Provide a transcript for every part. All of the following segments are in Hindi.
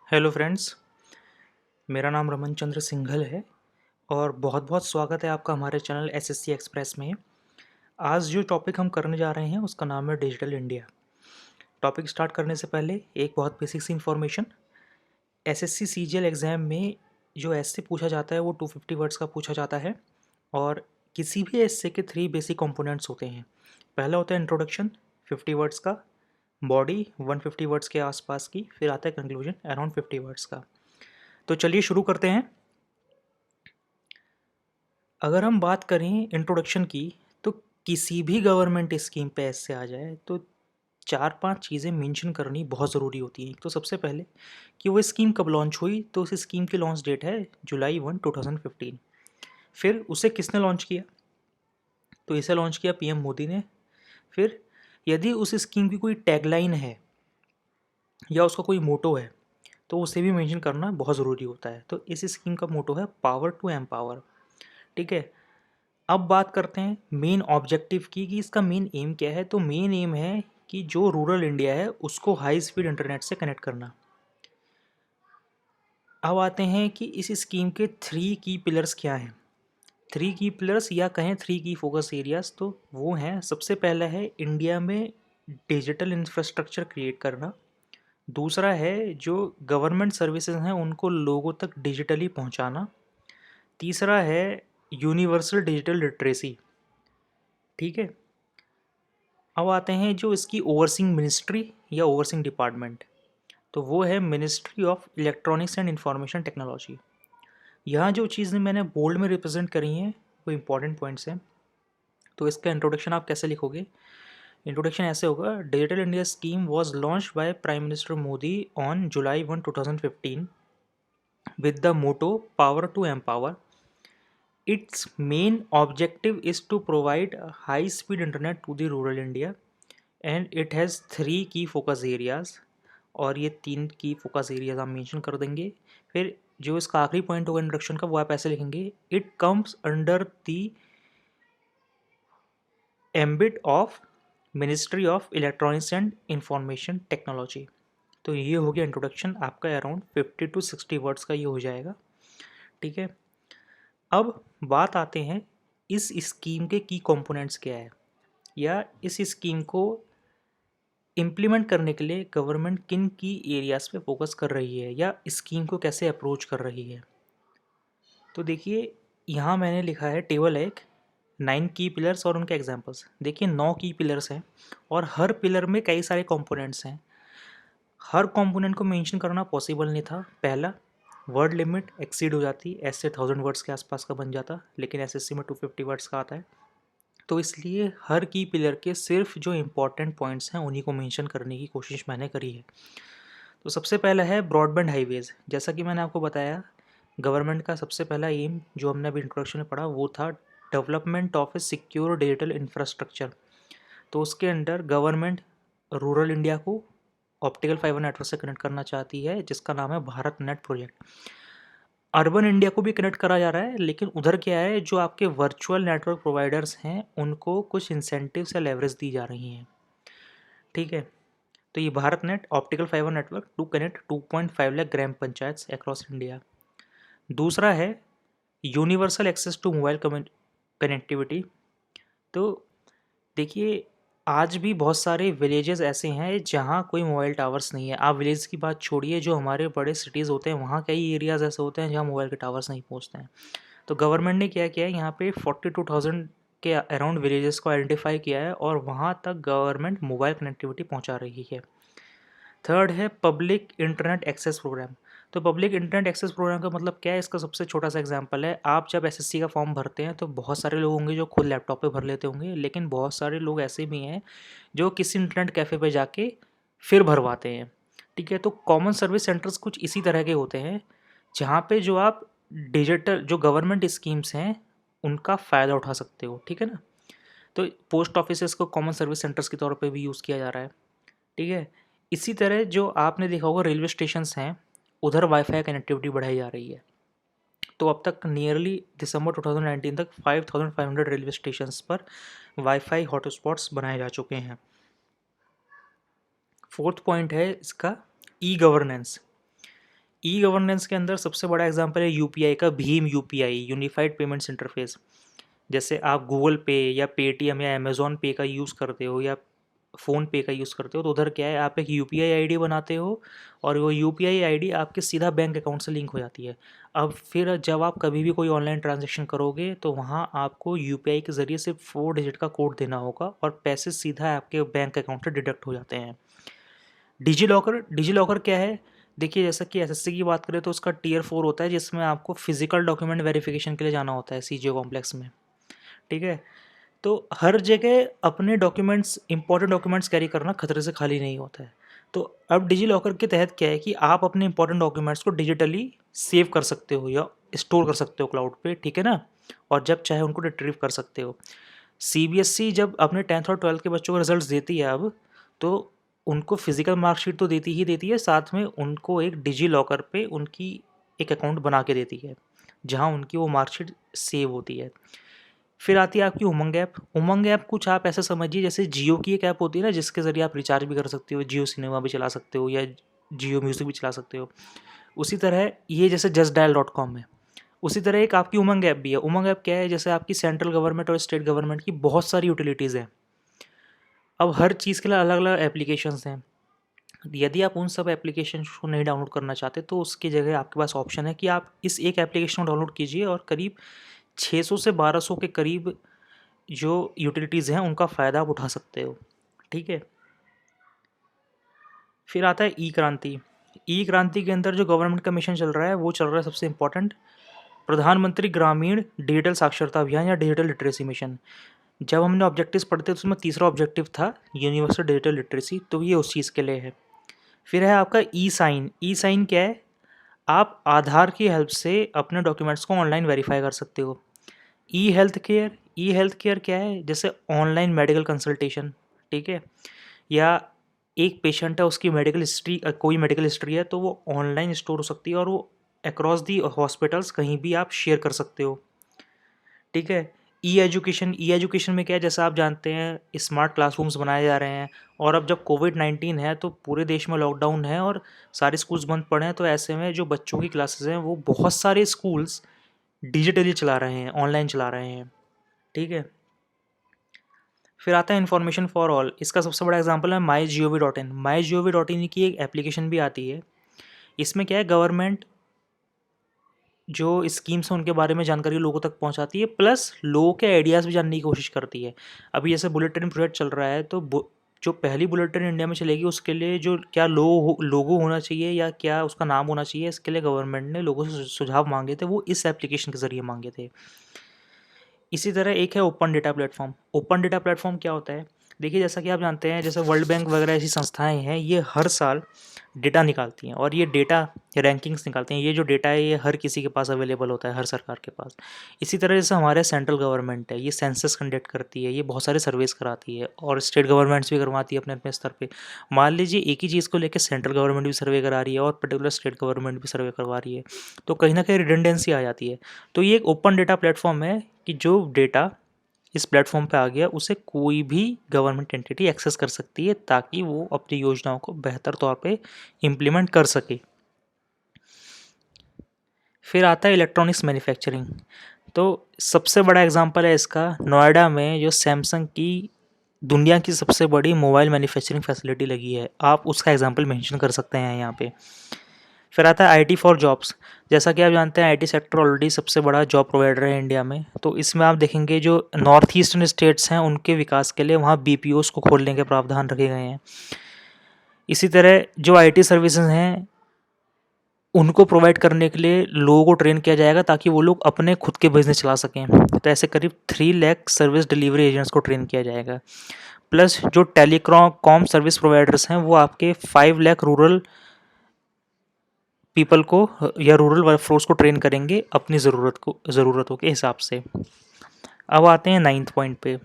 हेलो फ्रेंड्स, मेरा नाम रमन चंद्र सिंघल है और बहुत बहुत स्वागत है आपका हमारे चैनल एसएससी एक्सप्रेस में। आज जो टॉपिक हम करने जा रहे हैं उसका नाम है डिजिटल इंडिया। टॉपिक स्टार्ट करने से पहले एक बहुत बेसिक सी इन्फॉर्मेशन। एसएससी सीजीएल एग्ज़ाम में जो ऐसे पूछा जाता है वो 250 वर्ड्स का पूछा जाता है और किसी भी ऐसे के 3 बेसिक कंपोनेंट्स होते हैं। पहला होता है इंट्रोडक्शन 50 वर्ड्स का, बॉडी 150 वर्ड्स के आसपास की, फिर आता है कंक्लूजन अराउंड 50 वर्ड्स का। तो चलिए शुरू करते हैं। अगर हम बात करें इंट्रोडक्शन की, तो किसी भी गवर्नमेंट स्कीम पे ऐसे आ जाए तो 4-5 चीज़ें मेंशन करनी बहुत ज़रूरी होती हैं। तो सबसे पहले कि वो स्कीम कब लॉन्च हुई, तो उस स्कीम की लॉन्च डेट है जुलाई 1, 2015। फिर उसे किसने लॉन्च किया, तो इसे लॉन्च किया पीएम मोदी ने। फिर यदि उस स्कीम की कोई टैगलाइन है या उसका कोई मोटो है तो उसे भी मेंशन करना बहुत ज़रूरी होता है। तो इस स्कीम का मोटो है पावर टू एम्पावर। ठीक है, अब बात करते हैं मेन ऑब्जेक्टिव की कि इसका मेन एम क्या है। तो मेन एम है कि जो रूरल इंडिया है उसको हाई स्पीड इंटरनेट से कनेक्ट करना। अब आते हैं कि इस स्कीम के 3 की पिलर्स क्या हैं। 3 की पिलर्स या कहें 3 की फोकस एरियाज, तो वो हैं, सबसे पहला है इंडिया में डिजिटल इंफ्रास्ट्रक्चर क्रिएट करना। दूसरा है जो गवर्नमेंट सर्विसेज हैं उनको लोगों तक डिजिटली पहुंचाना। तीसरा है यूनिवर्सल डिजिटल लिटरेसी। ठीक है, अब आते हैं जो इसकी ओवरसीइंग मिनिस्ट्री या ओवरसीइंग डिपार्टमेंट, तो वो है ministry of electronics and information technology. यहाँ जो चीज़ें मैंने बोल्ड में रिप्रेजेंट करी हैं वो इंपॉर्टेंट पॉइंट्स हैं। तो इसका इंट्रोडक्शन आप कैसे लिखोगे? इंट्रोडक्शन ऐसे होगा, digital India scheme was launch by prime minister Modi on July 1, 2015 with the motto power to empower. Its main objective is to provide a high speed internet to the rural India and it has 3 key focus areas। और ये 3 की फोकस एरियाज आप मेंशन कर देंगे। फिर जो इसका आखिरी पॉइंट होगा इंट्रोडक्शन का वो आप ऐसे लिखेंगे, it comes under the ambit of ministry of electronics and information technology. तो ये हो गया इंट्रोडक्शन आपका, अराउंड 50 to 60 वर्ड्स का ये हो जाएगा। ठीक है, अब बात आते हैं इस स्कीम के की कंपोनेंट्स क्या है या इस स्कीम को इम्प्लीमेंट करने के लिए गवर्नमेंट किन की एरियाज़ पे फोकस कर रही है या स्कीम को कैसे अप्रोच कर रही है। तो देखिए, यहाँ मैंने लिखा है टेबल 1, 9 की पिलर्स और उनके एग्जांपल्स। देखिए 9 की पिलर्स हैं और हर पिलर में कई सारे कंपोनेंट्स हैं। हर कंपोनेंट को मेंशन करना पॉसिबल नहीं था। पहला, वर्ड लिमिट एक्सीड हो जाती, ऐसे 1000 वर्ड्स के आसपास का बन जाता, लेकिन एसएससी में 250 वर्ड्स का आता है। तो इसलिए हर की पिलर के सिर्फ जो इम्पोर्टेंट पॉइंट्स हैं उन्हीं को मेंशन करने की कोशिश मैंने करी है। तो सबसे पहला है ब्रॉडबैंड हाईवेज़। जैसा कि मैंने आपको बताया, गवर्नमेंट का सबसे पहला एम जो हमने अभी इंट्रोडक्शन में पढ़ा वो था development of A secure digital infrastructure. तो उसके अंडर गवर्नमेंट रूरल इंडिया को ऑप्टिकल फाइबर नेटवर्क से कनेक्ट करना चाहती है जिसका नाम है Bharat net project. Urban India को भी कनेक्ट करा जा रहा है, लेकिन उधर क्या है, जो आपके वर्चुअल नेटवर्क प्रोवाइडर्स हैं उनको कुछ इंसेंटिव्स या लेवरेज दी जा रही हैं। ठीक है, तो ये Bharat net optical fibre network to connect 2.5 lakh gram panchayat across India. दूसरा है universal access to mobile connectivity. तो देखिए, आज भी बहुत सारे विलेजेस ऐसे हैं जहाँ कोई मोबाइल टावर्स नहीं है। आप विलेज की बात छोड़िए, जो हमारे बड़े सिटीज़ होते हैं वहाँ कई एरियाज़ ऐसे होते हैं जहाँ मोबाइल के टावर्स नहीं पहुँचते हैं। तो गवर्नमेंट ने क्या किया है, यहाँ पे 42,000 के अराउंड विलेजेस को आइडेंटिफाई किया है और वहाँ तक गवर्नमेंट मोबाइल कनेक्टिविटी पहुँचा रही है। थर्ड है पब्लिक इंटरनेट एक्सेस प्रोग्राम। तो पब्लिक इंटरनेट एक्सेस प्रोग्राम का मतलब क्या है, इसका सबसे छोटा सा एग्जांपल है, आप जब एसएससी का फॉर्म भरते हैं तो बहुत सारे लोग होंगे जो खुद लैपटॉप पे भर लेते होंगे, लेकिन बहुत सारे लोग ऐसे भी हैं जो किसी इंटरनेट कैफ़े पे जाके फिर भरवाते हैं। ठीक है, तो कॉमन सर्विस सेंटर्स कुछ इसी तरह के होते हैं जहाँ पे जो आप डिजिटल जो गवर्नमेंट स्कीम्स हैं उनका फ़ायदा उठा सकते हो। ठीक है ना, तो पोस्ट ऑफिसेस को कॉमन सर्विस सेंटर्स के तौर पे भी यूज़ किया जा रहा है। ठीक है, इसी तरह जो आपने देखा होगा रेलवे स्टेशंस हैं, उधर वाईफाई कनेक्टिविटी बढ़ाई जा रही है। तो अब तक नियरली दिसंबर 2019 तक 5500 रेलवे स्टेशंस पर वाईफाई हॉटस्पॉट्स बनाए जा चुके हैं। फोर्थ पॉइंट है इसका ई गवर्नेंस। ई गवर्नेंस के अंदर सबसे बड़ा एग्जांपल है यूपीआई का, Bhim UPI, unified payments interface. जैसे आप गूगल पे या पेटीएम या अमेज़न पे का यूज़ करते हो या फ़ोन पे का यूज़ करते हो, तो उधर क्या है, आप एक यूपीआई आईडी बनाते हो और वो यूपीआई आईडी आपके सीधा बैंक अकाउंट से लिंक हो जाती है। अब फिर जब आप कभी भी कोई ऑनलाइन ट्रांजैक्शन करोगे तो वहाँ आपको यूपीआई के ज़रिए सिर्फ 4 डिजिट का कोड देना होगा और पैसे सीधा आपके बैंक अकाउंट से डिडक्ट हो जाते हैं। डिजी लॉकर क्या है? देखिए, जैसा कि एसएससी की बात करें तो उसका टियर 4 होता है, जिसमें आपको फिजिकल डॉक्यूमेंट वेरिफिकेशन के लिए जाना होता है सीजीओ कॉम्प्लेक्स में। ठीक है? तो हर जगह अपने डॉक्यूमेंट्स, इंपॉर्टेंट डॉक्यूमेंट्स कैरी करना खतरे से खाली नहीं होता है। तो अब डिजी लॉकर के तहत क्या है कि आप अपने इंपॉर्टेंट डॉक्यूमेंट्स को डिजिटली सेव कर सकते हो या स्टोर कर सकते हो क्लाउड पे, ठीक है ना? और जब चाहे उनको रिट्रीव कर सकते हो। सीबीएसई जब अपने 10th और 12th के बच्चों के रिजल्ट्स देती है अब, तो उनको फिजिकल मार्कशीट तो देती ही देती है, साथ में उनको एक डिजी लॉकर पे उनकी एक अकाउंट बना के देती है, जहाँ उनकी वो मार्कशीट सेव होती है। फिर आती है आपकी उमंग ऐप। उमंग ऐप कुछ आप ऐसा समझिए जैसे जियो की एक ऐप होती है ना, जिसके ज़रिए आप रिचार्ज भी कर सकते हो, जियो सिनेमा भी चला सकते हो या जियो म्यूज़िक भी चला सकते हो। उसी तरह ये जैसे justdial.com है, उसी तरह एक आपकी उमंग ऐप भी है। उमंग ऐप क्या है, जैसे आपकी सेंट्रल गवर्नमेंट और स्टेट गवर्नमेंट की बहुत सारी यूटिलिटीज़ हैं। अब हर चीज़ के लिए अलग अलग एप्लीकेशंस हैं। यदि आप उन सब एप्लीकेशन को नहीं डाउनलोड करना चाहते तो उसकी जगह आपके पास ऑप्शन है कि आप इस एक एप्लीकेशन को डाउनलोड कीजिए और करीब 600 से 1200 के करीब जो यूटिलिटीज़ हैं उनका फ़ायदा आप उठा सकते हो। ठीक है? फिर आता है ई क्रांति। ई क्रांति के अंदर जो गवर्नमेंट का मिशन चल रहा है वो चल रहा है सबसे इम्पोर्टेंट, प्रधानमंत्री ग्रामीण डिजिटल साक्षरता अभियान या डिजिटल लिटरेसी मिशन। जब हमने ऑब्जेक्टिव्स पढ़ते तो उसमें तीसरा ऑब्जेक्टिव था यूनिवर्सल डिजिटल लिटरेसी, तो ये उस चीज़ के लिए है। फिर है आपका ई साइन। ई साइन क्या है? आप आधार की हेल्प से अपने डॉक्यूमेंट्स को ऑनलाइन वेरीफाई कर सकते हो। ई हेल्थ केयर। ई हेल्थ केयर क्या है? जैसे ऑनलाइन मेडिकल कंसल्टेशन, ठीक है? या एक पेशेंट है, उसकी मेडिकल हिस्ट्री, कोई मेडिकल हिस्ट्री है तो वो ऑनलाइन स्टोर हो सकती है और वो अक्रॉस दी हॉस्पिटल्स कहीं भी आप शेयर कर सकते हो। ठीक है? ई एजुकेशन। ई एजुकेशन में क्या है, जैसा आप जानते हैं स्मार्ट क्लासरूम्स बनाए जा रहे हैं और अब जब कोविड-19 है तो पूरे देश में लॉकडाउन है और सारे स्कूल्स बंद पड़े हैं, तो ऐसे में जो बच्चों की क्लासेस हैं वो बहुत सारे स्कूल्स डिजिटली चला रहे हैं, ऑनलाइन चला रहे हैं। ठीक है? फिर आता है इन्फॉर्मेशन फॉर ऑल। इसका सबसे बड़ा एग्जांपल है my G O V dot in. My G O V dot in की एक एप्लीकेशन भी आती है। इसमें क्या है, गवर्नमेंट जो स्कीम्स हैं उनके बारे में जानकारी लोगों तक पहुंचाती है, प्लस लोगों के आइडियाज़ भी जानने की कोशिश करती है। अभी जैसे बुलेट ट्रेन प्रोजेक्ट चल रहा है, तो जो पहली बुलेट ट्रेन इंडिया में चलेगी उसके लिए जो क्या लोगो होना चाहिए या क्या उसका नाम होना चाहिए, इसके लिए गवर्नमेंट ने लोगों से सुझाव मांगे थे, वो इस एप्लीकेशन के ज़रिए मांगे थे। इसी तरह एक है open data platform. Open data platform क्या होता है? देखिए, जैसा कि आप जानते हैं जैसे वर्ल्ड बैंक वगैरह ऐसी संस्थाएं हैं, ये हर साल डेटा निकालती हैं और ये डेटा रैंकिंग्स निकालती हैं। ये जो डेटा है ये हर किसी के पास अवेलेबल होता है, हर सरकार के पास। इसी तरह जैसे हमारे सेंट्रल गवर्नमेंट है, ये सेंसस कंडक्ट करती है, ये बहुत सारे सर्वेस कराती है और स्टेट गवर्नमेंट्स भी करवाती है अपने अपने स्तर पे। मान लीजिए एक ही चीज़ को लेकर सेंट्रल गवर्नमेंट भी सर्वे करा रही है और पर्टिकुलर स्टेट गवर्नमेंट भी सर्वे करवा रही है, तो कहीं ना कहीं रिडंडेंसी आ जाती है। तो ये एक ओपन डेटा प्लेटफॉर्म है कि जो डेटा इस प्लेटफॉर्म पे आ गया उसे कोई भी गवर्नमेंट एंटिटी एक्सेस कर सकती है, ताकि वो अपनी योजनाओं को बेहतर तौर पे इम्प्लीमेंट कर सके। फिर आता है इलेक्ट्रॉनिक्स मैन्युफैक्चरिंग। तो सबसे बड़ा एग्जांपल है इसका, नोएडा में जो सैमसंग की दुनिया की सबसे बड़ी मोबाइल मैन्युफैक्चरिंग फैसिलिटी लगी है, आप उसका एग्जांपल मेंशन कर सकते हैं यहाँ पे। फिर आता है आईटी फॉर जॉब्स। जैसा कि आप जानते हैं आईटी सेक्टर ऑलरेडी सबसे बड़ा जॉब प्रोवाइडर है इंडिया में, तो इसमें आप देखेंगे जो नॉर्थ ईस्टर्न स्टेट्स हैं उनके विकास के लिए वहाँ बीपीओस को खोलने के प्रावधान रखे गए हैं। इसी तरह जो आईटी सर्विसेज हैं उनको प्रोवाइड करने के लिए लोगों को ट्रेन किया जाएगा ताकि वो लोग अपने खुद के बिजनेस चला सकें। तो ऐसे करीब 3 लाख सर्विस डिलीवरी एजेंट्स को ट्रेन किया जाएगा। प्लस जो टेलीकॉम सर्विस प्रोवाइडर्स हैं वो आपके 5 लाख रूरल पीपल को या रूरल वर्कफोर्स को ट्रेन करेंगे अपनी ज़रूरतों के हिसाब से। अब आते हैं 9th पॉइंट पे।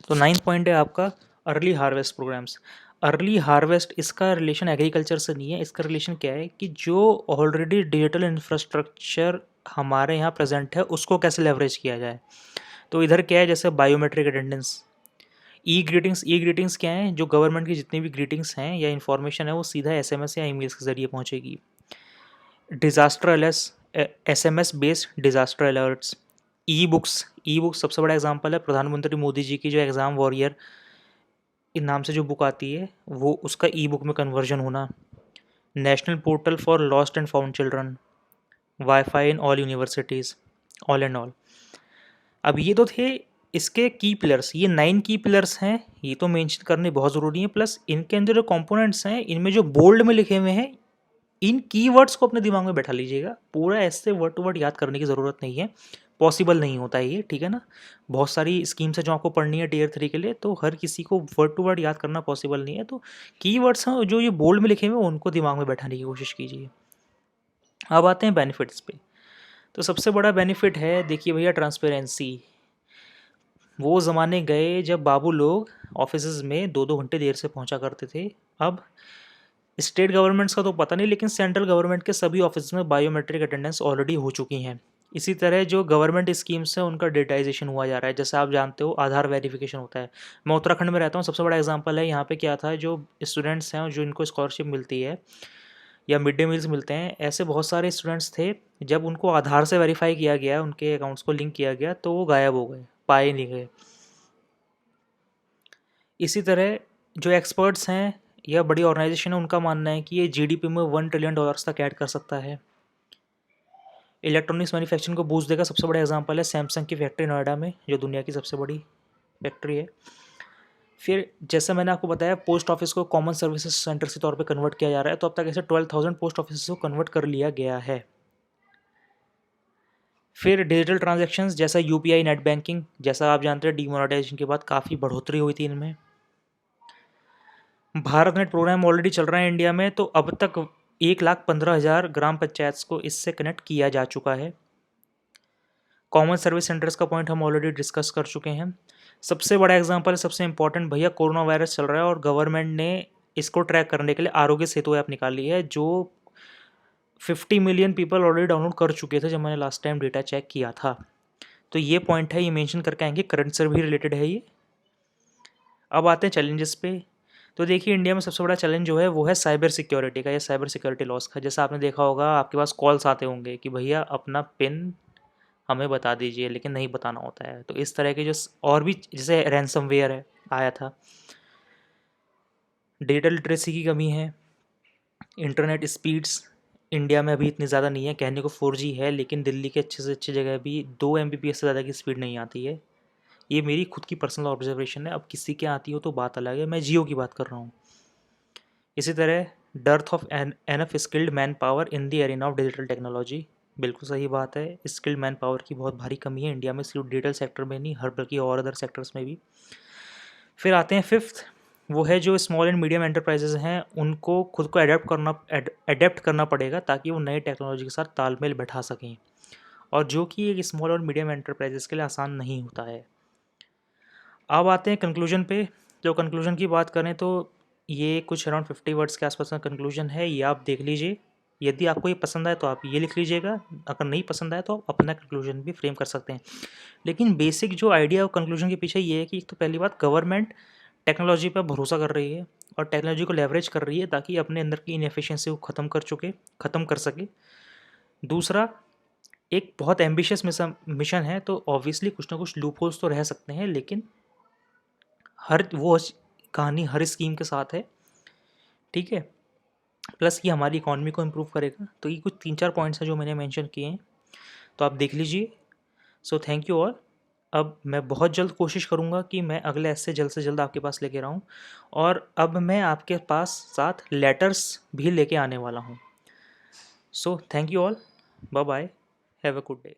तो 9th पॉइंट है आपका early harvest programmes. Early harvest, इसका रिलेशन एग्रीकल्चर से नहीं है, इसका रिलेशन क्या है कि जो ऑलरेडी डिजिटल इंफ्रास्ट्रक्चर हमारे यहाँ प्रेजेंट है उसको कैसे लेवरेज किया जाए। तो इधर क्या है, जैसे बायोमेट्रिक अटेंडेंस, ई ग्रीटिंग्स। ई ग्रीटिंग्स क्या है, जो गवर्नमेंट की जितनी भी ग्रीटिंग्स हैं या इन्फॉर्मेशन है वो सीधा एसएमएस या ईमेल्स के ज़रिए पहुँचेगी। Disaster alerts, SMS based disaster alerts, e books सबसे बड़ा एग्जांपल है। प्रधानमंत्री मोदी जी की जो एग्ज़ाम वॉरियर के नाम से जो बुक आती है वो उसका ई बुक में कन्वर्जन होना, national portal for lost and found children, wifi in all universities, all and all. अब ये तो थे इसके की पिलर्स, ये 9 की पिलर्स हैं, ये तो मेंशन करने बहुत ज़रूरी है। प्लस इनके अंदर जो कंपोनेंट्स हैं, इनमें जो बोल्ड में लिखे हुए हैं, इन कीवर्ड्स को अपने दिमाग में बैठा लीजिएगा। पूरा ऐसे वर्ड टू वर्ड याद करने की ज़रूरत नहीं है, पॉसिबल नहीं होता है ये, ठीक है ना। बहुत सारी स्कीम्स है जो आपको पढ़नी है टियर 3 के लिए, तो हर किसी को वर्ड टू वर्ड याद करना पॉसिबल नहीं है। तो कीवर्ड्स हैं जो ये बोल्ड में लिखे हुए हैं, उनको दिमाग में बैठाने की कोशिश कीजिए। अब आते हैं बेनिफिट्स पे। तो सबसे बड़ा बेनिफिट है, देखिए भैया, ट्रांसपेरेंसी। वो ज़माने गए जब बाबू लोग ऑफिसेज में 2-2 घंटे देर से पहुंचा करते थे। अब स्टेट गवर्नमेंट्स का तो पता नहीं, लेकिन सेंट्रल गवर्नमेंट के सभी ऑफिस में बायोमेट्रिक अटेंडेंस ऑलरेडी हो चुकी हैं। इसी तरह जो गवर्नमेंट स्कीम्स हैं उनका डिजिटाइजेशन हुआ जा रहा है। जैसे आप जानते हो आधार वेरिफिकेशन होता है। मैं उत्तराखंड में रहता हूँ, सबसे बड़ा एग्जांपल है यहाँ पे क्या था, जो स्टूडेंट्स हैं जो इनको स्कॉलरशिप मिलती है या मिड डे मील्स मिलते हैं, ऐसे बहुत सारे स्टूडेंट्स थे, जब उनको आधार से वेरीफाई किया गया, उनके अकाउंट्स को लिंक किया गया, तो वो गायब हो गए, पाए नहीं गए। इसी तरह जो एक्सपर्ट्स हैं या बड़ी ऑर्गेनाइजेशन है, उनका मानना है कि ये जीडीपी में $1 ट्रिलियन तक ऐड कर सकता है। इलेक्ट्रॉनिक्स मैन्युफैक्चरिंग को बूस्ट देगा। सबसे बड़ा एग्जांपल है सैमसंग की फैक्ट्री नोएडा में, जो दुनिया की सबसे बड़ी फैक्ट्री है। फिर जैसे मैंने आपको बताया, पोस्ट ऑफिस को कॉमन सर्विसेज सेंटर के तौर पे कन्वर्ट किया जा रहा है, तो अब तक ऐसे 12,000 पोस्ट ऑफिस को कन्वर्ट कर लिया गया है। फिर डिजिटल ट्रांजैक्शंस जैसा यूपीआई, नेट बैंकिंग, जैसा आप जानते हैं डीमोनेटाइजेशन के बाद काफ़ी बढ़ोतरी हुई थी इनमें। भारत नेट प्रोग्राम ऑलरेडी चल रहा है इंडिया में, तो अब तक 1,15,000 ग्राम पंचायत को इससे कनेक्ट किया जा चुका है। कॉमन सर्विस सेंटर्स का पॉइंट हम ऑलरेडी डिस्कस कर चुके हैं। सबसे बड़ा एग्जांपल है, सबसे इंपॉर्टेंट भैया, कोरोना वायरस चल रहा है और गवर्नमेंट ने इसको ट्रैक करने के लिए आरोग्य सेतु ऐप निकाली है, जो 50 मिलियन पीपल ऑलरेडी डाउनलोड कर चुके थे जब मैंने लास्ट टाइम डेटा चेक किया था। तो ये पॉइंट है, ये मेंशन करके आएंगे, करंट से भी रिलेटेड है ये। अब आते हैं चैलेंजेस पे। तो देखिए, इंडिया में सबसे बड़ा चैलेंज जो है वो है साइबर सिक्योरिटी का या साइबर सिक्योरिटी लॉस का। जैसा आपने देखा होगा, आपके पास कॉल्स आते होंगे कि भैया अपना पिन हमें बता दीजिए, लेकिन नहीं बताना होता है। तो इस तरह के जो और भी, जैसे रैंसमवेयर है आया था, डिजिटल लिटरेसी की कमी है, इंटरनेट स्पीड्स इंडिया में अभी इतनी ज़्यादा नहीं है। कहने को 4G है, लेकिन दिल्ली के अच्छे से अच्छी जगह भी 2 Mbps से ज़्यादा की स्पीड नहीं आती है। ये मेरी खुद की पर्सनल ऑब्जर्वेशन है, अब किसी के आती हो तो बात अलग है, मैं जियो की बात कर रहा हूँ। इसी तरह dearth of enough skilled man power in the arena of digital technology, बिल्कुल सही बात है। स्किल्ड मैन पावर की बहुत भारी कमी है इंडिया में, सिर्फ डिजिटल सेक्टर में नहीं, हर बल्कि और अदर सेक्टर्स में भी। फिर आते हैं फिफ्थ, वो है जो स्मॉल एंड मीडियम एंटरप्राइजेज हैं, उनको खुद को अडेप्ट करना पड़ेगा ताकि वो नई टेक्नोलॉजी के साथ तालमेल बैठा सकें, और जो कि एक स्मॉल और मीडियम एंटरप्राइजेस के लिए आसान नहीं होता है। अब आते हैं कंक्लूजन पे। जो कंक्लूजन की बात करें तो ये कुछ अराउंड 50 वर्ड्स के आसपास का कंक्लूजन है, ये आप देख लीजिए। यदि आपको ये पसंद आए तो आप ये लिख लीजिएगा, अगर नहीं पसंद आए तो आप अपना कंक्लूजन भी फ्रेम कर सकते हैं। लेकिन बेसिक जो आइडिया और कंक्लूजन के पीछे ये है कि एक तो पहली बात, गवर्नमेंट टेक्नोलॉजी पर भरोसा कर रही है और टेक्नोलॉजी को लेवरेज कर रही है ताकि अपने अंदर की इनएफिशिएंसी को ख़त्म कर सके। दूसरा, एक बहुत एम्बिशियस मिशन है, तो ऑब्वियसली कुछ ना कुछ लूप होल्स तो रह सकते हैं, लेकिन हर वो कहानी हर स्कीम के साथ है, ठीक है। प्लस ये हमारी इकॉनमी को इम्प्रूव करेगा। तो ये कुछ 3-4 पॉइंट्स हैं जो मैंने मेंशन किए हैं, तो आप देख लीजिए। सो थैंक यू ऑल। अब मैं बहुत जल्द कोशिश करूँगा कि मैं अगले ऐसे जल्द से जल्द आपके पास लेके आऊँ, और अब मैं आपके पास साथ लेटर्स भी लेके आने वाला हूँ। So thank you all, bye bye, have a good day.